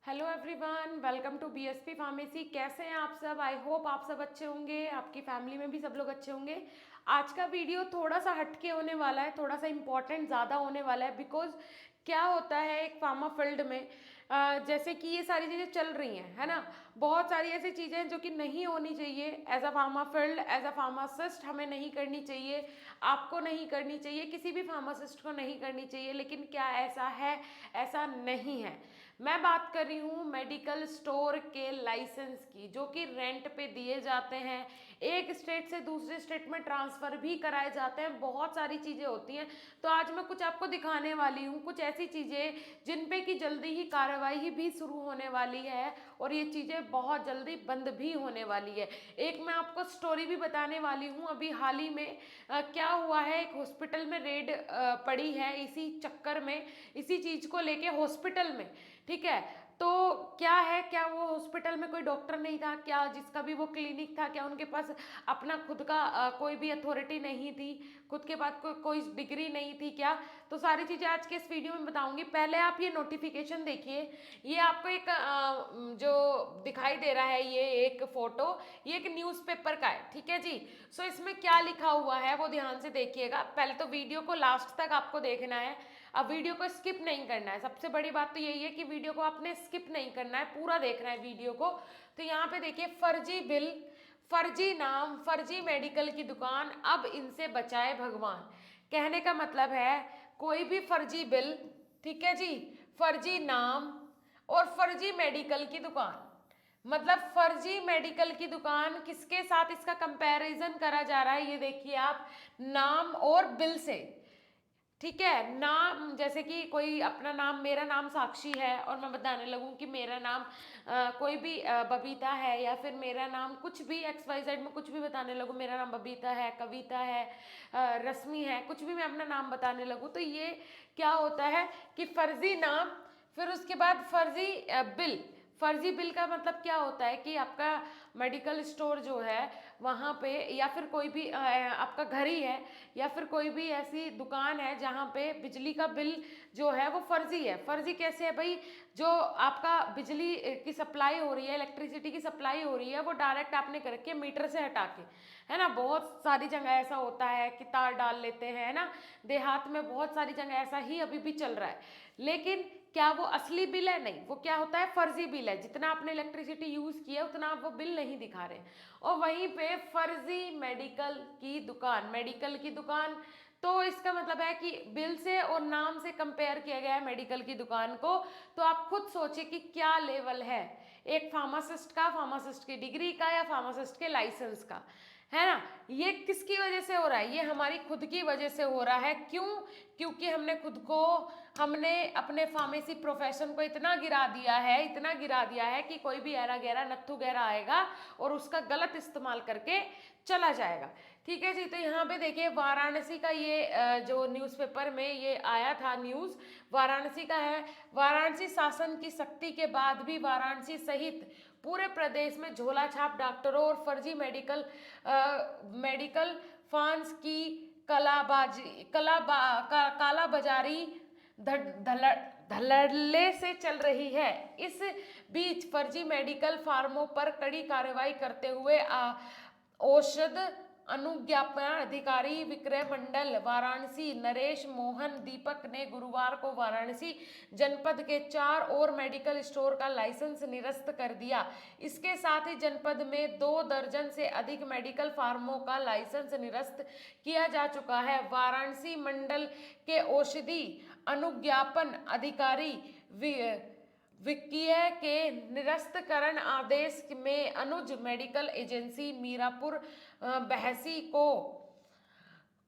Hello everyone, welcome to BSP pharmacy. कैसे हैं आप सब? आई होप आप सब अच्छे होंगे, आपकी फैमिली में भी सब लोग अच्छे होंगे। आज का वीडियो थोड़ा सा हटके होने वाला है, थोड़ा सा इम्पोर्टेंट ज़्यादा होने वाला है। बिकॉज क्या होता है एक फार्मा फील्ड में, जैसे कि ये सारी चीज़ें चल रही हैं, है ना। बहुत सारी ऐसी चीज़ें हैं जो कि नहीं होनी चाहिए। As a pharma field, as a pharmacist हमें नहीं करनी चाहिए, आपको नहीं करनी चाहिए, किसी भी फार्मासिस्ट को नहीं करनी चाहिए। लेकिन क्या ऐसा है? ऐसा नहीं है। मैं बात कर रही हूँ मेडिकल स्टोर के लाइसेंस की, जो कि रेंट पे दिए जाते हैं, एक स्टेट से दूसरे स्टेट में ट्रांसफ़र भी कराए जाते हैं। बहुत सारी चीज़ें होती हैं। तो आज मैं कुछ आपको दिखाने वाली हूँ, कुछ ऐसी चीज़ें जिन पे कि जल्दी ही कार्रवाई भी शुरू होने वाली है और ये चीज़ें बहुत जल्दी बंद भी होने वाली है। एक मैं आपको स्टोरी भी बताने वाली हूँ। अभी हाल ही में क्या हुआ है, एक हॉस्पिटल में रेड पड़ी है इसी चक्कर में, इसी चीज़ को लेके हॉस्पिटल में। ठीक है, तो क्या है, क्या वो हॉस्पिटल में कोई डॉक्टर नहीं था क्या? जिसका भी वो क्लिनिक था, क्या उनके पास अपना खुद का कोई भी अथॉरिटी नहीं थी? खुद के पास कोई डिग्री नहीं थी क्या? तो सारी चीज़ें आज के इस वीडियो में बताऊंगी। पहले आप ये नोटिफिकेशन देखिए। ये आपको एक जो दिखाई दे रहा है, ये एक फोटो, ये एक न्यूज़पेपर का है। ठीक है जी। सो इसमें क्या लिखा हुआ है वो ध्यान से देखिएगा। पहले तो वीडियो को लास्ट तक आपको देखना है। अब वीडियो को स्किप नहीं करना है। सबसे बड़ी बात तो यही है कि वीडियो को आपने स्किप नहीं करना है, पूरा देखना है वीडियो को। तो यहाँ पे देखिए, फर्जी बिल, फर्जी नाम, फर्जी मेडिकल की दुकान, अब इनसे बचाए भगवान। कहने का मतलब है कोई भी फर्जी बिल, ठीक है जी, फर्जी नाम और फर्जी मेडिकल की दुकान, मतलब फर्जी मेडिकल की दुकान, किसके साथ इसका कंपैरिजन करा जा रहा है ये देखिए आप, नाम और बिल से। ठीक है, नाम जैसे कि कोई अपना नाम, मेरा नाम साक्षी है और मैं बताने लगूं कि मेरा नाम कोई भी बबीता है, या फिर मेरा नाम कुछ भी एक्स वाई जेड में कुछ भी बताने लगूं, मेरा नाम बबीता है, कविता है, रश्मि है, कुछ भी मैं अपना नाम बताने लगूं, तो ये क्या होता है कि फर्जी नाम, फिर उसके बाद फर्जी बिल। फर्जी बिल का मतलब क्या होता है कि आपका मेडिकल स्टोर जो है वहाँ पे, या फिर कोई भी आपका घर ही है, या फिर कोई भी ऐसी दुकान है जहाँ पे बिजली का बिल जो है वो फर्जी है। फर्जी कैसे है भाई? जो आपका बिजली की सप्लाई हो रही है, इलेक्ट्रिसिटी की सप्लाई हो रही है, वो डायरेक्ट आपने करके मीटर से हटा के, है ना। बहुत सारी जगह ऐसा होता है कि तार डाल लेते हैं, है ना। देहात में बहुत सारी जगह ऐसा ही अभी भी चल रहा है। लेकिन क्या वो असली बिल है? नहीं, वो क्या होता है, फर्जी बिल है। जितना आपने इलेक्ट्रिसिटी यूज किया उतना आप वो बिल नहीं दिखा रहे। और वहीं पे फर्जी मेडिकल की दुकान, मेडिकल की दुकान, तो इसका मतलब है कि बिल से और नाम से कंपेयर किया गया है मेडिकल की दुकान को। तो आप खुद सोचिए कि क्या लेवल है एक फार्मासिस्ट का, फार्मासिस्ट की डिग्री का, या फार्मासिस्ट के लाइसेंस का, है ना। ये किसकी वजह से हो रहा है? ये हमारी खुद की वजह से हो रहा है। क्यों? क्योंकि हमने खुद को, हमने अपने फार्मेसी प्रोफेशन को इतना गिरा दिया है, इतना गिरा दिया है कि कोई भी ऐरा गैरा नत्थु गैरा आएगा और उसका गलत इस्तेमाल करके चला जाएगा। ठीक है जी। तो यहाँ पे देखिए, वाराणसी का ये जो न्यूज़पेपर में ये आया था न्यूज़, वाराणसी का है। वाराणसी शासन की सख्ती के बाद भी वाराणसी सहित पूरे प्रदेश में झोला छाप डॉक्टरों और फर्जी मेडिकल फंड्स की काला बाजारी धड़ल्ले से चल रही है। इस बीच फर्जी मेडिकल फार्मों पर कड़ी कार्रवाई करते हुए औषध अनुज्ञापन अधिकारी विक्रय मंडल वाराणसी नरेश मोहन दीपक ने गुरुवार को वाराणसी जनपद के 4 और मेडिकल स्टोर का लाइसेंस निरस्त कर दिया। इसके साथ ही जनपद में 2 दर्जन से अधिक मेडिकल फार्मों का लाइसेंस निरस्त किया जा चुका है। वाराणसी मंडल के औषधि अनुज्ञापन अधिकारी विकीय के निरस्तकरण आदेश में अनुज मेडिकल एजेंसी मीरापुर बहसी को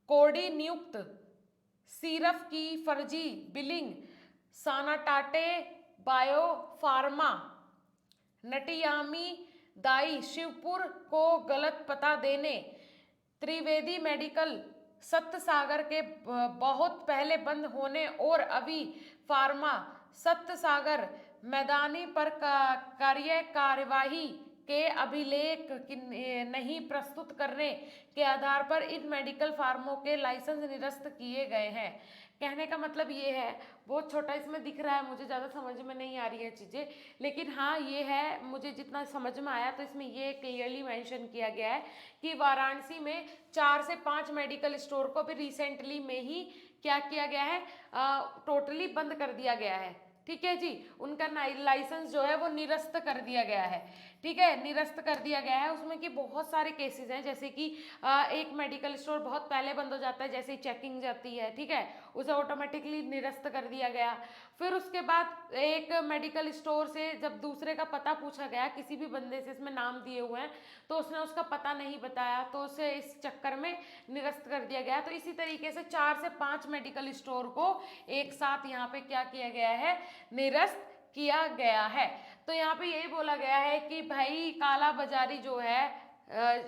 कोडी नियुक्त सिरफ की फर्जी बिलिंग, सानाटाटे बायो फार्मा, नटियामी दाई शिवपुर को गलत पता देने, त्रिवेदी मेडिकल सत्य सागर के बहुत पहले बंद होने, और अभी फार्मा सत्य सागर मैदानी पर कार्य कार्यवाही के अभिलेख नहीं प्रस्तुत करने के आधार पर इन मेडिकल फार्मों के लाइसेंस निरस्त किए गए हैं। कहने का मतलब ये है, बहुत छोटा इसमें दिख रहा है, मुझे ज़्यादा समझ में नहीं आ रही है चीज़ें, लेकिन हाँ ये है, मुझे जितना समझ में आया तो इसमें ये क्लियरली मेंशन किया गया है कि वाराणसी में 4 से 5 मेडिकल स्टोर को अभी रिसेंटली में ही क्या किया गया है, टोटली बंद कर दिया गया है। ठीक है जी, उनका लाइसेंस जो है वो निरस्त कर दिया गया है। ठीक है, निरस्त कर दिया गया है। उसमें कि बहुत सारे केसेस हैं, जैसे कि एक मेडिकल स्टोर बहुत पहले बंद हो जाता है, जैसे ही चेकिंग जाती है, ठीक है, उसे ऑटोमेटिकली निरस्त कर दिया गया। फिर उसके बाद एक मेडिकल स्टोर से जब दूसरे का पता पूछा गया, किसी भी बंदे से, इसमें नाम दिए हुए हैं, तो उसने उसका पता नहीं बताया, तो उसे इस चक्कर में निरस्त कर दिया गया। तो इसी तरीके से 4 से 5 मेडिकल स्टोर को एक साथ यहाँ पे क्या किया गया है, निरस्त किया गया है। तो यहाँ पे यही बोला गया है कि भाई काला बाजारी जो है,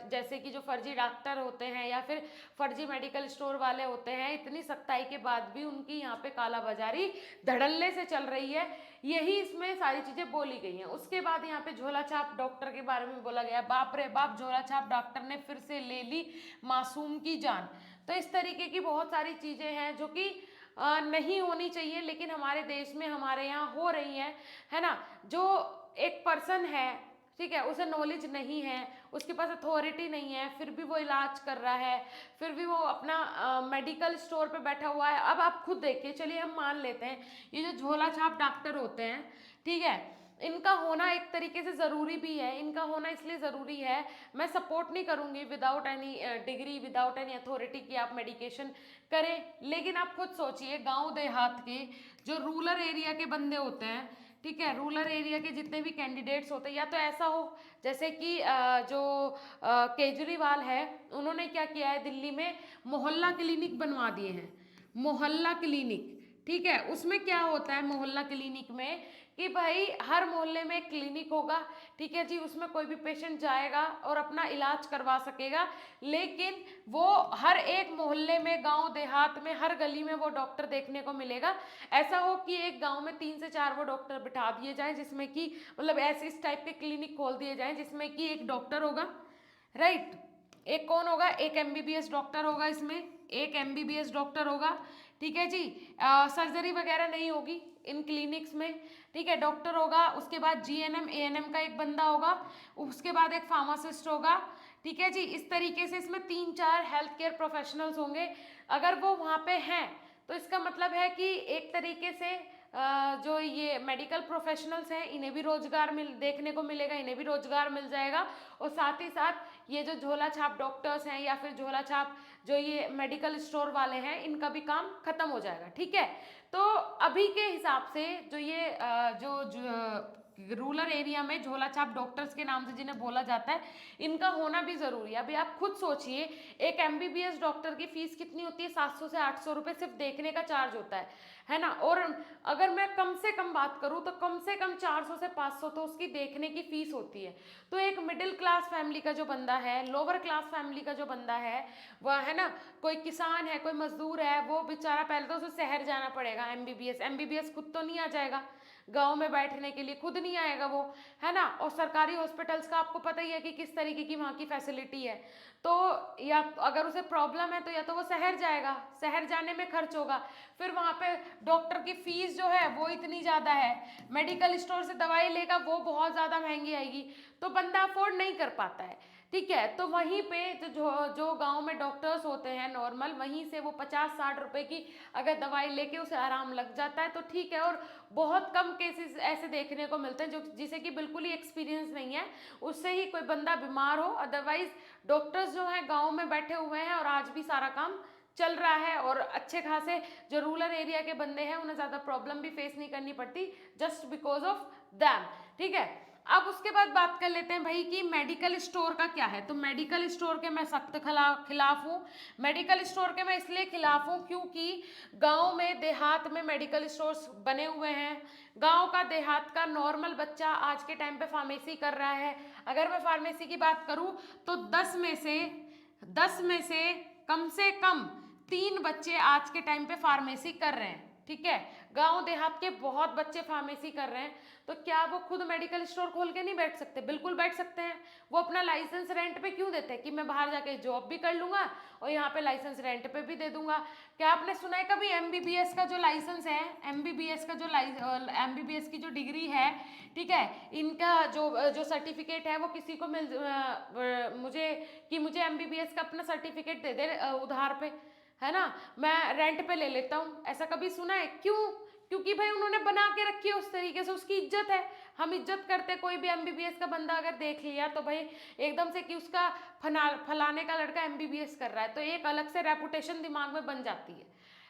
जैसे कि जो फर्जी डॉक्टर होते हैं या फिर फर्जी मेडिकल स्टोर वाले होते हैं, इतनी सख्ताई के बाद भी उनकी यहाँ पे काला बाजारी धड़ल्ले से चल रही है। यही इसमें सारी चीजें बोली गई हैं। उसके बाद यहाँ पे झोला छाप डॉक्टर के बारे में बोला गया, बाप रे बाप, झोला छाप डॉक्टर ने फिर से ले ली मासूम की जान। तो इस तरीके की बहुत सारी चीजें हैं जो कि नहीं होनी चाहिए, लेकिन हमारे देश में हमारे यहाँ हो रही हैं, है ना। जो एक पर्सन है, ठीक है, उसे नॉलेज नहीं है, उसके पास अथॉरिटी नहीं है, फिर भी वो इलाज कर रहा है, फिर भी वो अपना मेडिकल स्टोर पे बैठा हुआ है। अब आप खुद देखिए, चलिए हम मान लेते हैं ये जो झोला छाप डॉक्टर होते हैं, ठीक है, इनका होना एक तरीके से ज़रूरी भी है। इनका होना इसलिए ज़रूरी है, मैं सपोर्ट नहीं करूँगी without any degree, without any authority की आप मेडिकेशन करें, लेकिन आप खुद सोचिए, गांव देहात के जो रूरल एरिया के बंदे होते हैं, ठीक है, रूरल एरिया के जितने भी कैंडिडेट्स होते हैं, या तो ऐसा हो जैसे कि जो केजरीवाल है, उन्होंने क्या किया है, दिल्ली में मोहल्ला क्लिनिक बनवा दिए हैं, मोहल्ला क्लिनिक। ठीक है, उसमें क्या होता है मोहल्ला क्लिनिक में कि भाई हर मोहल्ले में एक क्लिनिक होगा, ठीक है जी, उसमें कोई भी पेशेंट जाएगा और अपना इलाज करवा सकेगा, लेकिन वो हर एक मोहल्ले में, गांव देहात में, हर गली में वो डॉक्टर देखने को मिलेगा। ऐसा हो कि एक गांव में 3 से 4 वो डॉक्टर बिठा दिए जाएं, जिसमें कि मतलब ऐसे इस टाइप के क्लिनिक खोल दिए जाएं जिसमें कि एक डॉक्टर होगा, राइट, एक कौन होगा, एक एमबीबीएस डॉक्टर होगा, इसमें एक एमबीबीएस डॉक्टर होगा, ठीक है जी। सर्जरी वगैरह नहीं होगी इन क्लिनिक्स में, ठीक है, डॉक्टर होगा, उसके बाद जीएनएम एएनएम का एक बंदा होगा, उसके बाद एक फार्मासिस्ट होगा, ठीक है जी। इस तरीके से इसमें 3-4 हेल्थ केयर प्रोफेशनल्स होंगे। अगर वो वहाँ पे हैं तो इसका मतलब है कि एक तरीके से जो ये मेडिकल प्रोफेशनल्स हैं, इन्हें भी रोजगार देखने को मिलेगा, इन्हें भी रोजगार मिल जाएगा, और साथ ही साथ ये जो झोला छाप डॉक्टर्स हैं या फिर झोला छाप जो ये मेडिकल स्टोर वाले हैं, इनका भी काम खत्म हो जाएगा। ठीक है, तो अभी के हिसाब से जो ये जो रूरल एरिया में झोला छाप डॉक्टर्स के नाम से जिन्हें बोला जाता है, इनका होना भी जरूरी है। अभी आप खुद सोचिए, एक एमबीबीएस डॉक्टर की फीस कितनी होती है, 700 से 800 रुपए सिर्फ देखने का चार्ज होता है ना। और अगर मैं कम से कम बात करूं तो कम से कम 400 से 500 तो उसकी देखने की फीस होती है। तो एक मिडिल क्लास फैमिली का जो बंदा है, लोअर क्लास फैमिली का जो बंदा है, वह है ना, कोई किसान है, कोई मजदूर है, वो बेचारा पहले तो उसे शहर जाना पड़ेगा, एमबीबीएस खुद तो नहीं आ जाएगा गांव में बैठने के लिए, खुद नहीं आएगा वो, है ना। और सरकारी हॉस्पिटल्स का आपको पता ही है कि किस तरीके की वहाँ की फैसिलिटी है। तो या अगर उसे प्रॉब्लम है तो या तो वो शहर जाएगा, शहर जाने में खर्च होगा, फिर वहाँ पे डॉक्टर की फीस जो है वो इतनी ज़्यादा है, मेडिकल स्टोर से दवाई लेगा वो बहुत ज़्यादा महंगी आएगी, तो बंदा अफोर्ड नहीं कर पाता है। ठीक है, तो वहीं पे जो गांव में डॉक्टर्स होते हैं नॉर्मल, वहीं से वो 50-60 रुपए की अगर दवाई लेके उसे आराम लग जाता है तो ठीक है। और बहुत कम केसेस ऐसे देखने को मिलते हैं जो जिसे कि बिल्कुल ही एक्सपीरियंस नहीं है, उससे ही कोई बंदा बीमार हो। अदरवाइज डॉक्टर्स जो हैं गाँव में बैठे हुए हैं और आज भी सारा काम चल रहा है, और अच्छे खासे जो रूरल एरिया के बंदे हैं उन्हें ज़्यादा प्रॉब्लम भी फेस नहीं करनी पड़ती, जस्ट बिकॉज ऑफ दैम। ठीक है, अब उसके बाद बात कर लेते हैं भाई कि मेडिकल स्टोर का क्या है। तो मेडिकल स्टोर के मैं सख्त खिलाफ हूँ। मेडिकल स्टोर के मैं इसलिए खिलाफ हूँ क्योंकि गांव में देहात में मेडिकल स्टोर्स बने हुए हैं। गांव का देहात का नॉर्मल बच्चा आज के टाइम पे फार्मेसी कर रहा है। अगर मैं फार्मेसी की बात करूँ तो 10 में से कम 3 बच्चे आज के टाइम पे फार्मेसी कर रहे हैं। ठीक है, गांव देहात के बहुत बच्चे फार्मेसी कर रहे हैं, तो क्या वो खुद मेडिकल स्टोर खोल के नहीं बैठ सकते? बिल्कुल बैठ सकते हैं। वो अपना लाइसेंस रेंट पे क्यों देते हैं कि मैं बाहर जाके जॉब भी कर लूंगा और यहाँ पे लाइसेंस रेंट पे भी दे दूंगा। क्या आपने सुना है कभी एमबीबीएस का जो लाइसेंस है, एमबीबीएस का जो एमबीबीएस की जो डिग्री है, ठीक है, इनका जो जो सर्टिफिकेट है वो किसी को मुझे कि मुझे एमबीबीएस का अपना सर्टिफिकेट दे दे उधार पे, है ना, मैं रेंट पे ले लेता हूँ, ऐसा कभी सुना है? क्यों? क्योंकि भाई उन्होंने बना के रखी है उस तरीके से, उसकी इज्जत है। हम इज्जत करते, कोई भी एमबीबीएस का बंदा अगर देख लिया तो भाई एकदम से कि उसका फलाने का लड़का एमबीबीएस कर रहा है, तो एक अलग से रेपुटेशन दिमाग में बन जाती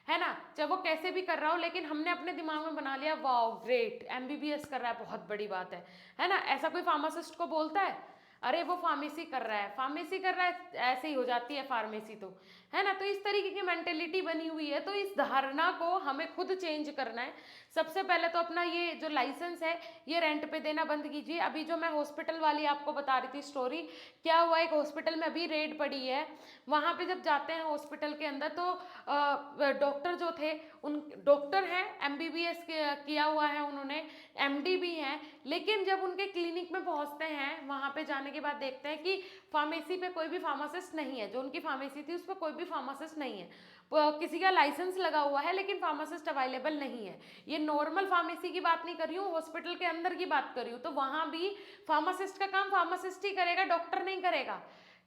है ना, चाहे वो कैसे भी कर रहा हो, लेकिन हमने अपने दिमाग में बना लिया वाओ ग्रेट एमबीबीएस कर रहा है, बहुत बड़ी बात है ना। ऐसा कोई फार्मासिस्ट को बोलता है? अरे वो फार्मेसी कर रहा है, फार्मेसी कर रहा है, ऐसे ही हो जाती है फार्मेसी तो, है ना। तो इस तरीके की मेंटेलिटी बनी हुई है, तो इस धारणा को हमें खुद चेंज करना है। सबसे पहले तो अपना ये जो लाइसेंस है ये रेंट पे देना बंद कीजिए। अभी जो मैं हॉस्पिटल वाली आपको बता रही थी स्टोरी, क्या हुआ, एक हॉस्पिटल में अभी रेड पड़ी है, वहाँ पे जब जाते हैं हॉस्पिटल के अंदर तो डॉक्टर जो थे, उन डॉक्टर हैं, एमबीबीएस किया हुआ है उन्होंने, एमडी भी हैं, लेकिन जब उनके क्लिनिक में पहुंचते हैं, वहां पे जाने के बाद देखते हैं कि फार्मेसी पे कोई भी फार्मासिस्ट नहीं है, जो उनकी फार्मेसी थी उस पर कोई भी फार्मासिस्ट नहीं है, किसी का लाइसेंस लगा हुआ है लेकिन फार्मासिस्ट अवेलेबल नहीं है। ये नॉर्मल फार्मेसी की बात नहीं कर रही हूँ, हॉस्पिटल के अंदर की बात कर रही हूँ। तो वहां भी फार्मासिस्ट का काम फार्मासिस्ट ही करेगा, डॉक्टर नहीं करेगा।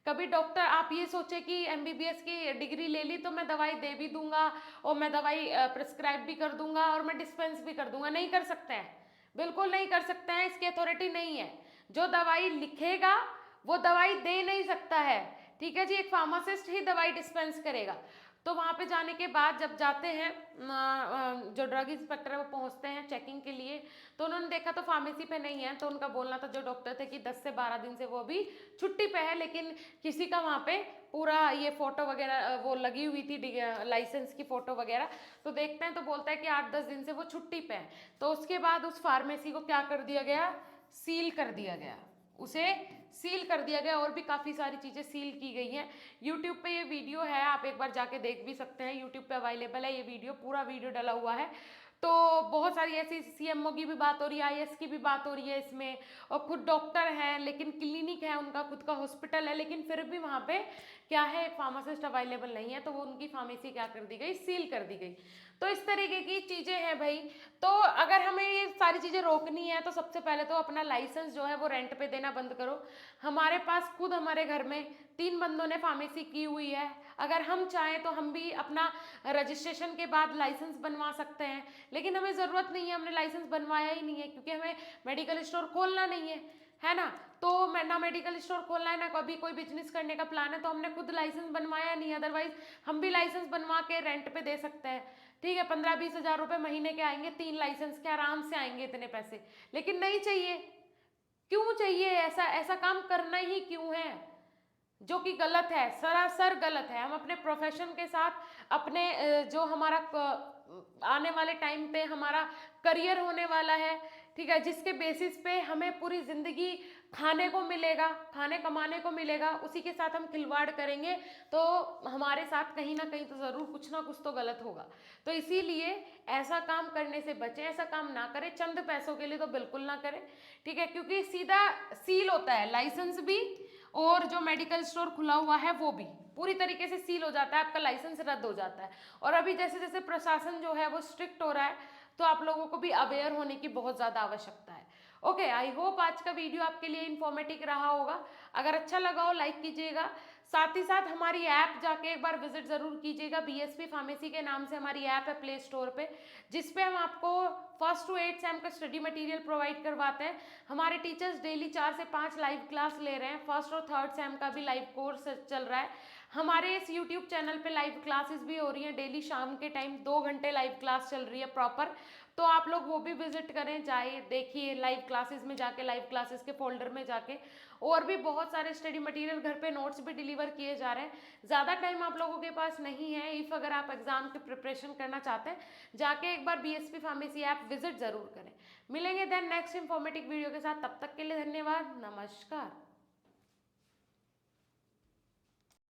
कभी डॉक्टर, आप ये सोचे कि एमबीबीएस की डिग्री ले ली तो मैं दवाई दे भी दूंगा और मैं दवाई प्रिस्क्राइब भी कर दूंगा और मैं डिस्पेंस भी कर दूंगा, नहीं कर सकते हैं, बिल्कुल नहीं कर सकते हैं, इसकी अथॉरिटी नहीं है। जो दवाई लिखेगा वो दवाई दे नहीं सकता है, ठीक है जी, एक फार्मासिस्ट ही दवाई डिस्पेंस करेगा। तो वहाँ पे जाने के बाद जब जाते हैं जो ड्रग इंस्पेक्टर है वो पहुँचते हैं चेकिंग के लिए, तो उन्होंने देखा तो फार्मेसी पे नहीं है, तो उनका बोलना था जो डॉक्टर थे कि 10 से 12 दिन से वो अभी छुट्टी पे है, लेकिन किसी का वहाँ पे पूरा ये फोटो वगैरह वो लगी हुई थी, लाइसेंस की फोटो वगैरह, तो देखते हैं तो बोलता है कि 8-10 दिन से वो छुट्टी पे है। तो उसके बाद उस फार्मेसी को क्या कर दिया गया, सील कर दिया गया, उसे सील कर दिया गया, और भी काफ़ी सारी चीज़ें सील की गई हैं। यूट्यूब पे ये वीडियो है, आप एक बार जाके देख भी सकते हैं, यूट्यूब पे अवेलेबल है ये वीडियो, पूरा वीडियो डला हुआ है। तो बहुत सारी ऐसी सीएमओ की भी बात हो रही है, आईएएस की भी बात हो रही है इसमें, और खुद डॉक्टर हैं लेकिन क्लिनिक है उनका, खुद का हॉस्पिटल है, लेकिन फिर भी वहाँ पे क्या है, फार्मासिस्ट अवेलेबल नहीं है, तो वो उनकी फार्मेसी क्या कर दी गई, सील कर दी गई। तो इस तरीके की चीज़ें हैं भाई। तो अगर हमें ये सारी चीज़ें रोकनी है तो सबसे पहले तो अपना लाइसेंस जो है वो रेंट पे देना बंद करो। हमारे पास खुद हमारे घर में 3 बंदों ने फार्मेसी की हुई है, अगर हम चाहें तो हम भी अपना रजिस्ट्रेशन के बाद लाइसेंस बनवा सकते हैं, लेकिन हमें ज़रूरत नहीं है, हमने लाइसेंस बनवाया ही नहीं है क्योंकि हमें मेडिकल स्टोर खोलना नहीं है ना। तो मैं ना मेडिकल स्टोर खोलना है ना कभी कोई बिजनेस करने का प्लान है, तो हमने खुद लाइसेंस बनवाया नहीं, अदरवाइज हम भी लाइसेंस बनवा के रेंट पे दे सकते हैं, ठीक है। 15-20 हज़ार रुपये महीने के आएंगे, 3 लाइसेंस के आराम से आएंगे इतने पैसे, लेकिन नहीं चाहिए। क्यों चाहिए? ऐसा ऐसा काम करना ही क्यों है जो कि गलत है, सरासर गलत है। हम अपने प्रोफेशन के साथ अपने जो हमारा आने वाले टाइम पे हमारा करियर होने वाला है, ठीक है, जिसके बेसिस पे हमें पूरी जिंदगी खाने को मिलेगा, खाने कमाने को मिलेगा, उसी के साथ हम खिलवाड़ करेंगे तो हमारे साथ कहीं ना कहीं तो ज़रूर कुछ ना कुछ तो गलत होगा। तो इसीलिए ऐसा काम करने से बचें, ऐसा काम ना करें, चंद पैसों के लिए तो बिल्कुल ना करें, ठीक है, क्योंकि सीधा सील होता है लाइसेंस भी, और जो मेडिकल स्टोर खुला हुआ है वो भी पूरी तरीके से सील हो जाता है, आपका लाइसेंस रद्द हो जाता है। और अभी जैसे जैसे प्रशासन जो है वो स्ट्रिक्ट हो रहा है, तो आप लोगों को भी अवेयर होने की बहुत ज़्यादा आवश्यकता है। ओके, आई होप आज का वीडियो आपके लिए इन्फॉर्मेटिव रहा होगा। अगर अच्छा लगा हो लाइक कीजिएगा, साथ ही साथ हमारी ऐप जाके एक बार विजिट ज़रूर कीजिएगा। बीएसपी फार्मेसी के नाम से हमारी ऐप है प्ले स्टोर पे, जिसपे हम आपको 1st to 8th सेम का स्टडी मटेरियल प्रोवाइड करवाते हैं। हमारे टीचर्स डेली 4 से 5 लाइव क्लास ले रहे हैं, 1st और 3rd सेम का भी लाइव कोर्स चल रहा है। हमारे इस यूट्यूब चैनल पे लाइव क्लासेस भी हो रही हैं, डेली शाम के टाइम 2 घंटे लाइव क्लास चल रही है प्रॉपर, तो आप लोग वो भी विजिट करें, जाइए देखिए लाइव क्लासेस में जाके, लाइव क्लासेस के फोल्डर में जाके। और भी बहुत सारे स्टडी मटेरियल घर पे नोट्स भी डिलीवर किए जा रहे हैं। ज़्यादा टाइम आप लोगों के पास नहीं है, इफ़ अगर आप एग्जाम की प्रिपरेशन करना चाहते हैं, जाके एक बार बीएसपी फार्मेसी ऐप विजिट ज़रूर करें। मिलेंगे देन नेक्स्ट इंफॉर्मेटिव वीडियो के साथ, तब तक के लिए धन्यवाद, नमस्कार।